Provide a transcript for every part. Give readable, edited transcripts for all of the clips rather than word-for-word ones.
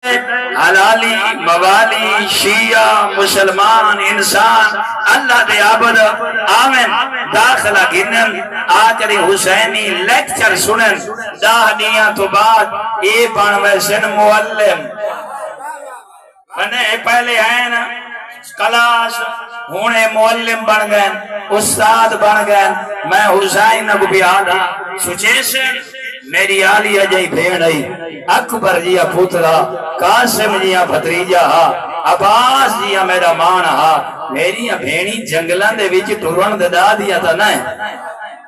حلالی موالی شیعہ مسلمان انسان اللہ دے عبد آمین داخلہ گنن آجری حسینی لیکچر سنن 10 دیاں تو بعد اے بانوے سن معلم بنے پہلے آئے نا کلاس ہونے معلم بن گئے استاد بن گئے میں حسین کو بھی آدھا سوچے سے میری آلیہ جائی بھیڑ آئی اکبر جیا پوترا قاسم جیا بھتریجا ہا عباس جیا میرا مان ہا میری بھیڑی جنگلان دے وچ ٹورن ددا دیا تھا نا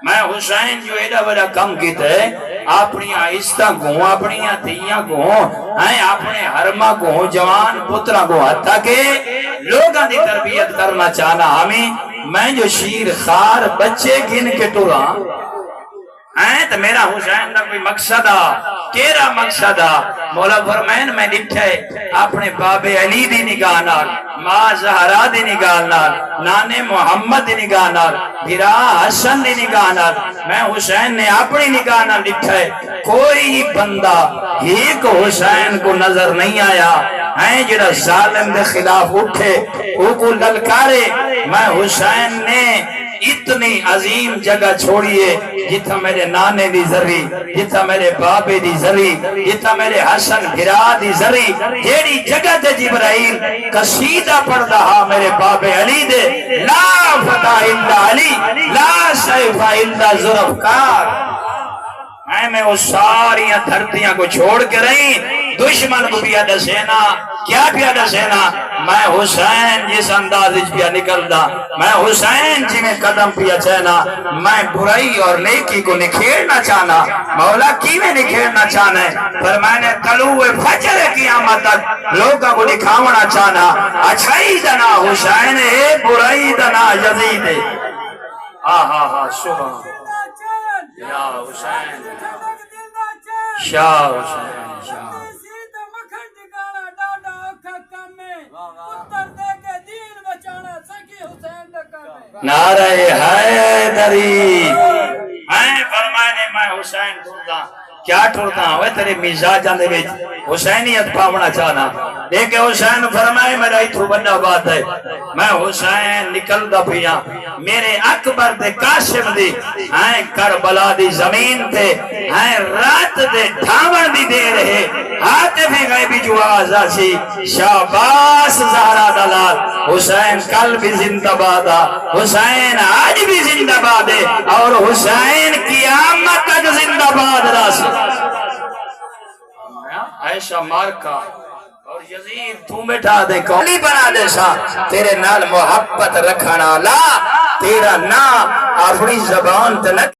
میں حسین جو ایڈا بڑا کم کیتا ہے اپنی آہستہ گھوں اپنی تیاں گھوں اپنے حرمہ گھوں جوان پترہ گھوں حتیٰ کہ لوگاں دی تربیت کرنا چاہنا ہمیں میں جو شیر خار بچے گن کے ٹورا تو میرا حسین نہ کوئی مقصد کیرا مقصد مولا فرمین میں ڈٹھے اپنے باب علی دی نگاہ نال ماں زہرا دی نگاہ نال نانے محمد دی نگاہ نال بھرا حسن دی نگاہ نال میں حسین نے اپنی نگاہ نال ڈٹھے کوئی بندہ ایک حسین کو نظر نہیں آیا جڑا ظالم دے خلاف اٹھے وہ کو للکارے میں حسین نے اتنی عظیم جگہ چھوڑیے جتھا میرے نانے دی ذری جتھا میرے بابے دی ذری جتھا میرے حسن بھرا دی ذری جیڑی جگہ تے جبرائیل قصیدہ پڑھدا ہا میرے بابے علی دے لا فتح الا علی لا سیف الا ذوالفقار میں وہ ساری دھرتیاں کو چھوڑ کے رہی دشمن کو پیا دسینا کیا پیا دسینا میں حسین جس انداز پیا نکلدا میں حسین جی میں قدم پیا چہنا میں برائی اور نیکی کو نکھیرنا چاہنا مولا کی میں نکھیرنا چاہنا ہے پر میں نے طلوع فجر قیامت تک لوگوں کو دکھاونا چاہنا اچھائی دنا حسین ہے برائی دنا یزید ہے سبحان یا حسین شاہ حسین شاہ نعرہ حیدری فرمانے میں حسین ٹھوڑتا کیا ٹھوڑتا ہوئے تیرے مزاجاں دے وچ حسینیت پاونا چاہنا دیکھے حسین فرمائے میرا اتھو بڑا بات ہے میں حسین نکل دا پیا میرے اکبر دے قاسم دی کربلا دی زمین تے رات دے دھاون دی دے رہے ہاتھ بھی غیبی جو آزا سی شاباس زہرا دلال حسین کل بھی زندہ بادا حسین آج بھی زندہ بادے اور حسین قیامت تک زندہ باد راس ایشا مارکا اور یزید تو مٹھا دے کولی بنا دے سا تیرے نال محبت رکھنا لا تیرا نا اپنی زبان تنک